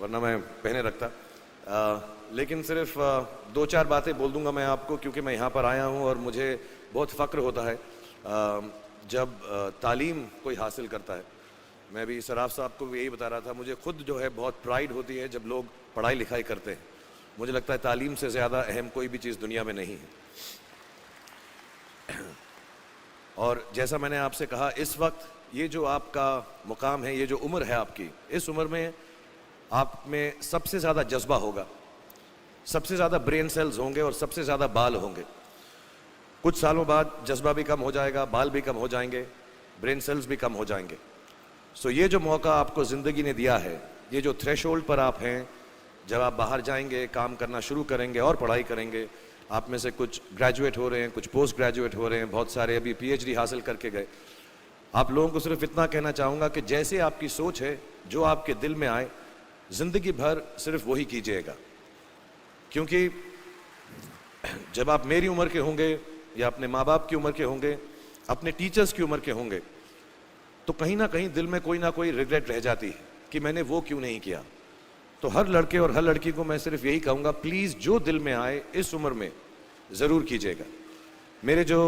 वरना मैं पहने रखता। लेकिन सिर्फ दो चार बातें बोल दूंगा मैं आपको, क्योंकि मैं यहाँ पर आया हूँ और मुझे बहुत फ़ख्र होता है जब तालीम कोई हासिल करता है। मैं भी सराफ साहब को भी यही बता रहा था, मुझे खुद जो है बहुत प्राइड होती है जब लोग पढ़ाई लिखाई करते हैं। मुझे लगता है तालीम से ज़्यादा अहम कोई भी चीज़ दुनिया में नहीं है। और जैसा मैंने आपसे कहा, इस वक्त ये जो आपका मुकाम है, ये जो उम्र है आपकी, इस उम्र में आप में सबसे ज़्यादा जज्बा होगा, सबसे ज़्यादा ब्रेन सेल्स होंगे और सबसे ज़्यादा बाल होंगे। कुछ सालों बाद जज्बा भी कम हो जाएगा, बाल भी कम हो जाएंगे, ब्रेन सेल्स भी कम हो जाएंगे। सो ये जो मौका आपको ज़िंदगी ने दिया है, ये जो थ्रेशोल्ड पर आप हैं, जब आप बाहर जाएंगे, काम करना शुरू करेंगे और पढ़ाई करेंगे, आप में से कुछ ग्रेजुएट हो रहे हैं, कुछ पोस्ट ग्रेजुएट हो रहे हैं, बहुत सारे अभी पीएचडी हासिल करके गए। आप लोगों को सिर्फ इतना कहना चाहूँगा कि जैसे आपकी सोच है, जो आपके दिल में आए, ज़िंदगी भर सिर्फ वही कीजिएगा। क्योंकि जब आप मेरी उम्र के होंगे या अपने माँ बाप की उम्र के होंगे, अपने टीचर्स की उम्र के होंगे, तो कहीं ना कहीं दिल में कोई ना कोई रिग्रेट रह जाती है कि मैंने वो क्यों नहीं किया। तो हर लड़के और हर लड़की को मैं सिर्फ यही कहूँगा, प्लीज़ जो दिल में आए इस उम्र में ज़रूर कीजिएगा। मेरे जो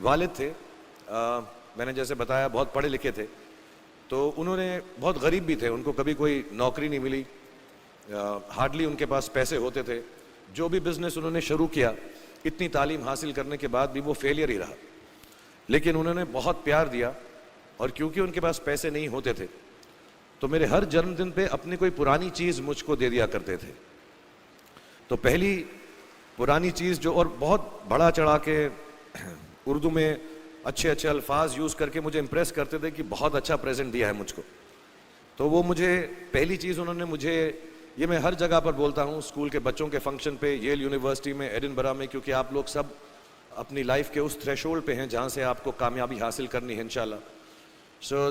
वालिद थे, मैंने जैसे बताया बहुत पढ़े लिखे थे, तो उन्होंने बहुत गरीब भी थे, उनको कभी कोई नौकरी नहीं मिली, हार्डली उनके पास पैसे होते थे। जो भी बिज़नेस उन्होंने शुरू किया, इतनी तालीम हासिल करने के बाद भी वो फेलियर ही रहा। लेकिन उन्होंने बहुत प्यार दिया, और क्योंकि उनके पास पैसे नहीं होते थे तो मेरे हर जन्मदिन पे अपनी कोई पुरानी चीज़ मुझको दे दिया करते थे। तो पहली पुरानी चीज़ जो, और बहुत बड़ा चढ़ा के उर्दू में अच्छे अच्छे अल्फाज यूज़ करके मुझे इम्प्रेस करते थे कि बहुत अच्छा प्रेजेंट दिया है मुझको। तो वो मुझे पहली चीज़ उन्होंने मुझे, ये मैं हर जगह पर बोलता हूँ, स्कूल के बच्चों के फंक्शन पे, येल यूनिवर्सिटी में, एडिनबरा में, क्योंकि आप लोग सब अपनी लाइफ के उस थ्रेशोल्ड पे हैं जहाँ से आपको कामयाबी हासिल करनी है इंशाल्लाह। सो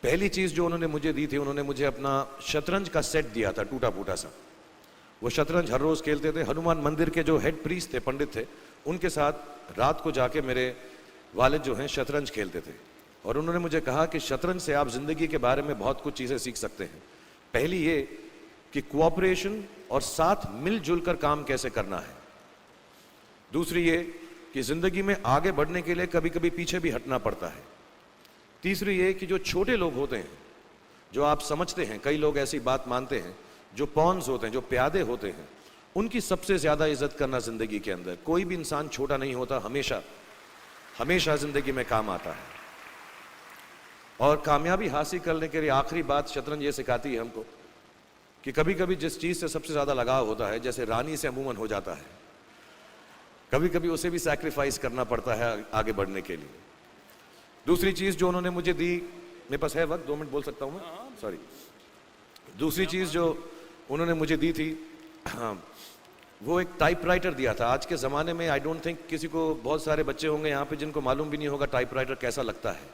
पहली चीज़ जो उन्होंने मुझे दी थी, उन्होंने मुझे अपना शतरंज का सेट दिया था, टूटा फूटा सा। वो शतरंज हर रोज़ खेलते थे। हनुमान मंदिर के जो हेड प्रीस्ट थे, पंडित थे, उनके साथ रात को जाके मेरे वालिद जो हैं शतरंज खेलते थे। और उन्होंने मुझे कहा कि शतरंज से आप ज़िंदगी के बारे में बहुत कुछ चीज़ें सीख सकते हैं। पहली ये कि कोऑपरेशन और साथ मिलजुल कर काम कैसे करना है। दूसरी ये कि ज़िंदगी में आगे बढ़ने के लिए कभी कभी पीछे भी हटना पड़ता है। तीसरी ये कि जो छोटे लोग होते हैं, जो आप समझते हैं, कई लोग ऐसी बात मानते हैं, जो पॉन्स होते हैं, जो प्यादे होते हैं, उनकी सबसे ज़्यादा इज्जत करना ज़िंदगी के अंदर। कोई भी इंसान छोटा नहीं होता, हमेशा हमेशा ज़िंदगी में काम आता है। और कामयाबी हासिल करने के लिए आखिरी बात शतरंज ये सिखाती है हमको कि कभी कभी जिस चीज़ से सबसे ज़्यादा लगाव होता है, जैसे रानी से अमूमन हो जाता है, कभी कभी उसे भी सैक्रिफाइस करना पड़ता है आगे बढ़ने के लिए। दूसरी चीज़ जो उन्होंने मुझे दी, मेरे पास है वक्त, 2 मिनट बोल सकता हूँ मैं, सॉरी। दूसरी चीज़ जो उन्होंने मुझे दी थी, वो एक टाइपराइटर दिया था। आज के ज़माने में आई डोंट थिंक किसी को, बहुत सारे बच्चे होंगे यहाँ पे जिनको मालूम भी नहीं होगा टाइपराइटर कैसा लगता है।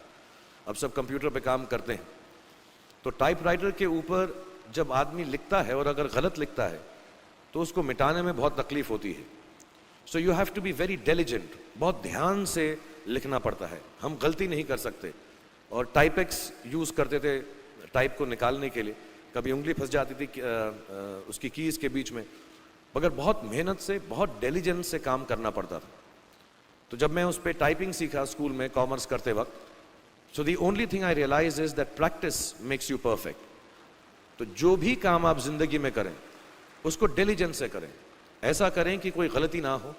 अब सब कंप्यूटर पे काम करते हैं। तो टाइपराइटर के ऊपर जब आदमी लिखता है और अगर गलत लिखता है तो उसको मिटाने में बहुत तकलीफ होती है। So you have to be very diligent, बहुत ध्यान से लिखना पड़ता है। हम गलती नहीं कर सकते। और टाइपेक्स यूज़ करते थे टाइप को निकालने के लिए, कभी उंगली फंस जाती थी उसकी कीज़ के बीच में, मगर बहुत मेहनत से, बहुत डिलिजेंस से काम करना पड़ता था। तो जब मैं उस पर टाइपिंग सीखा स्कूल में कॉमर्स करते वक्त, so the only thing I realise is that practice makes you perfect. तो जो भी काम आप जिंदगी में करें उसको डिलिजेंस से करें। ऐसा करें कि कोई गलती ना हो,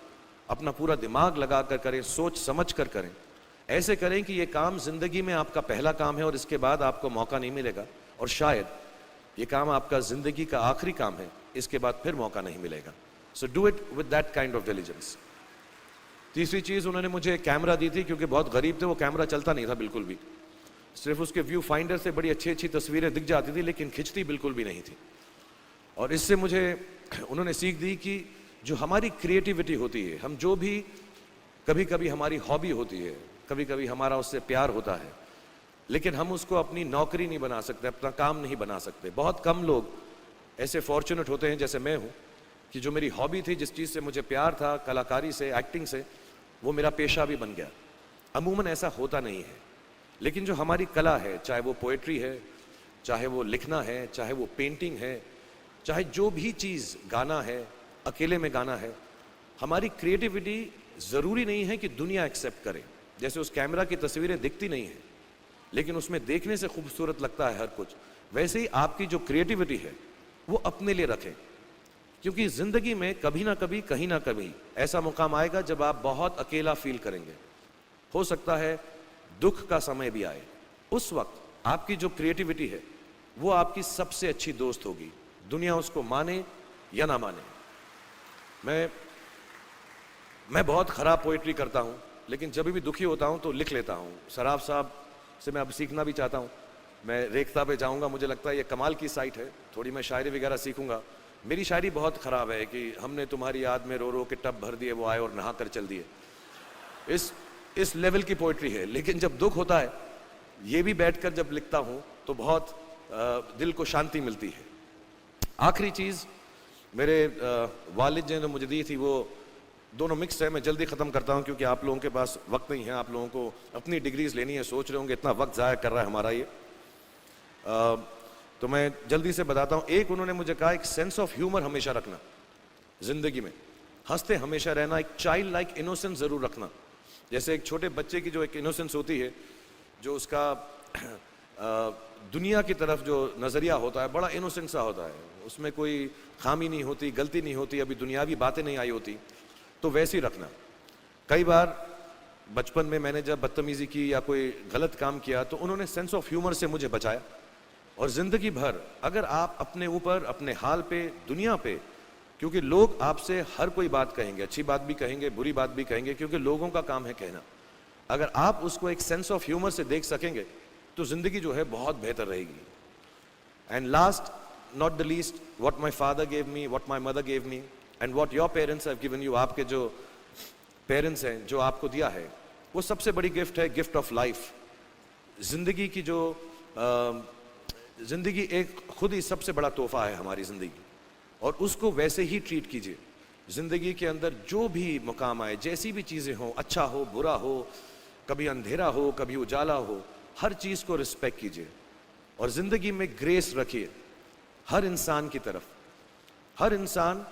अपना पूरा दिमाग लगा कर करें, सोच समझ कर करें। ऐसे करें कि ये काम जिंदगी में आपका पहला काम है और इसके बाद आपको मौका नहीं मिलेगा, और शायद ये काम आपका जिंदगी का आखिरी काम है, इसके बाद फिर मौका नहीं मिलेगा। So do it with that kind of diligence. तीसरी चीज़ उन्होंने मुझे कैमरा दी थी, क्योंकि बहुत गरीब थे, वो कैमरा चलता नहीं था बिल्कुल भी। सिर्फ उसके व्यू फाइंडर से बड़ी अच्छी अच्छी तस्वीरें दिख जाती थी, लेकिन खिंचती बिल्कुल भी नहीं थी। और इससे मुझे उन्होंने सीख दी कि जो हमारी क्रिएटिविटी होती है, हम जो भी, कभी कभी हमारी हॉबी होती है, कभी कभी हमारा उससे प्यार होता है, लेकिन हम उसको अपनी नौकरी नहीं बना सकते, अपना काम नहीं बना सकते। बहुत कम लोग ऐसे फॉर्चुनेट होते हैं जैसे मैं हूँ कि जो मेरी हॉबी थी, जिस चीज़ से मुझे प्यार था, कलाकारी से, एक्टिंग से, वो मेरा पेशा भी बन गया। अमूमन ऐसा होता नहीं है। लेकिन जो हमारी कला है, चाहे वो पोएट्री है, चाहे वो लिखना है, चाहे वो पेंटिंग है, चाहे जो भी चीज़ गाना है, अकेले में गाना है, हमारी क्रिएटिविटी ज़रूरी नहीं है कि दुनिया एक्सेप्ट करे। जैसे उस कैमरा की तस्वीरें दिखती नहीं हैं, लेकिन उसमें देखने से खूबसूरत लगता है हर कुछ, वैसे ही आपकी जो क्रिएटिविटी है वो अपने लिए रखें, क्योंकि ज़िंदगी में कभी ना कभी, कहीं ना कभी ऐसा मुकाम आएगा जब आप बहुत अकेला फील करेंगे। हो सकता है दुख का समय भी आए, उस वक्त आपकी जो क्रिएटिविटी है वो आपकी सबसे अच्छी दोस्त होगी, दुनिया उसको माने या ना माने। मैं बहुत ख़राब पोइट्री करता हूँ, लेकिन जब भी दुखी होता हूँ तो लिख लेता हूँ। सराफ साहब से मैं अब सीखना भी चाहता हूँ। मैं रेख्ता पे जाऊँगा, मुझे लगता है ये कमाल की साइट है, थोड़ी मैं शायरी वगैरह सीखूँगा। मेरी शायरी बहुत ख़राब है कि हमने तुम्हारी याद में रो रो के टब भर दिए, वो आए और नहा कर चल दिए। इस लेवल की पोइट्री है। लेकिन जब दुख होता है, ये भी बैठकर जब लिखता हूँ तो बहुत दिल को शांति मिलती है। आखिरी चीज़ मेरे वालिद ने मुझे दी थी, वो दोनों मिक्स है, मैं जल्दी ख़त्म करता हूँ क्योंकि आप लोगों के पास वक्त नहीं है, आप लोगों को अपनी डिग्रीज लेनी है, सोच रहे होंगे इतना वक्त ज़ाया कर रहा है हमारा ये। तो मैं जल्दी से बताता हूँ। एक उन्होंने मुझे कहा, एक सेंस ऑफ ह्यूमर हमेशा रखना ज़िंदगी में, हंसते हमेशा रहना, एक चाइल्ड लाइक इनोसेंस ज़रूर रखना। जैसे एक छोटे बच्चे की जो एक इनोसेंस होती है, जो उसका दुनिया की तरफ जो नज़रिया होता है बड़ा इनोसेंट सा होता है, उसमें कोई खामी नहीं होती, गलती नहीं होती, अभी दुनियावी बातें नहीं आई होती, तो वैसे ही रखना। कई बार बचपन में मैंने जब बदतमीज़ी की या कोई गलत काम किया तो उन्होंने सेंस ऑफ ह्यूमर से मुझे बचाया। और ज़िंदगी भर अगर आप अपने ऊपर, अपने हाल पे, दुनिया पे, क्योंकि लोग आपसे हर कोई बात कहेंगे, अच्छी बात भी कहेंगे, बुरी बात भी कहेंगे, क्योंकि लोगों का काम है कहना। अगर आप उसको एक सेंस ऑफ ह्यूमर से देख सकेंगे तो ज़िंदगी जो है बहुत बेहतर रहेगी। And last not the least, what my father gave me, what my mother gave me and what your parents have given you, आपके जो पेरेंट्स हैं, जो आपको दिया है, वो सबसे बड़ी गिफ्ट है, गिफ्ट ऑफ लाइफ। ज़िंदगी की जो ज़िंदगी एक खुद ही सबसे बड़ा तोहफा है हमारी ज़िंदगी, और उसको वैसे ही ट्रीट कीजिए। ज़िंदगी के अंदर जो भी मुकाम आए, जैसी भी चीज़ें हों, अच्छा हो बुरा हो, कभी अंधेरा हो कभी उजाला हो, हर चीज़ को रिस्पेक्ट कीजिए और ज़िंदगी में ग्रेस रखिए हर इंसान की तरफ। हर इंसान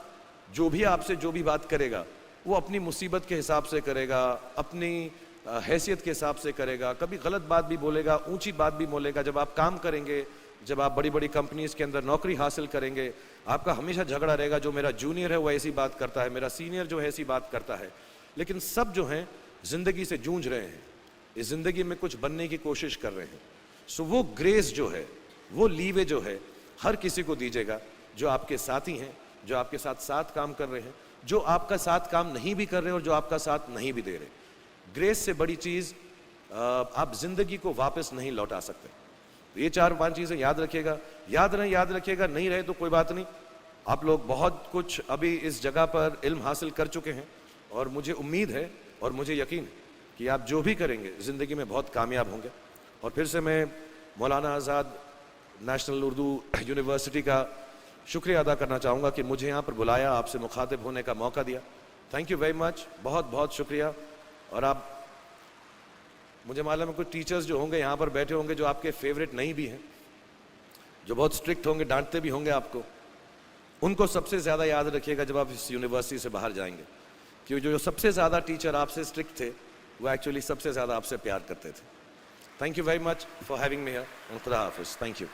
जो भी आपसे जो भी बात करेगा वो अपनी मुसीबत के हिसाब से करेगा, अपनी हैसियत के हिसाब से करेगा, कभी गलत बात भी बोलेगा, ऊंची बात भी बोलेगा। जब आप काम करेंगे, जब आप बड़ी बड़ी कंपनीज के अंदर नौकरी हासिल करेंगे, आपका हमेशा झगड़ा रहेगा, जो मेरा जूनियर है वो ऐसी बात करता है, मेरा सीनियर जो है ऐसी बात करता है। लेकिन सब जो हैं ज़िंदगी से जूझ रहे हैं, इस ज़िंदगी में कुछ बनने की कोशिश कर रहे हैं। सो वो ग्रेस जो है, वो लीवे जो है, हर किसी को दीजिएगा जो आपके साथी हैं, जो आपके साथ साथ काम कर रहे हैं, जो आपका साथ काम नहीं भी कर रहे और जो आपका साथ नहीं भी दे रहे। ग्रेस से बड़ी चीज़ आप ज़िंदगी को वापस नहीं लौटा सकते। ये 4-5 चीज़ें याद रखिएगा। याद रखिएगा, नहीं रहे तो कोई बात नहीं। आप लोग बहुत कुछ अभी इस जगह पर इल्म हासिल कर चुके हैं और मुझे उम्मीद है और मुझे यकीन है कि आप जो भी करेंगे ज़िंदगी में बहुत कामयाब होंगे। और फिर से मैं मौलाना आज़ाद नेशनल उर्दू यूनिवर्सिटी का शुक्रिया अदा करना चाहूँगा कि मुझे यहाँ पर बुलाया, आपसे मुखातिब होने का मौका दिया। थैंक यू वेरी मच, बहुत बहुत शुक्रिया। और आप, मुझे मालूम है कुछ टीचर्स जो होंगे यहाँ पर बैठे होंगे जो आपके फेवरेट नहीं भी हैं, जो बहुत स्ट्रिक्ट होंगे, डांटते भी होंगे आपको, उनको सबसे ज़्यादा याद रखिएगा जब आप इस यूनिवर्सिटी से बाहर जाएंगे, क्योंकि जो सबसे ज़्यादा टीचर आपसे स्ट्रिक्ट थे वो एक्चुअली सबसे ज़्यादा आपसे प्यार करते थे। Thank you very much for having me here and खुदा हाफिज़। Thank you.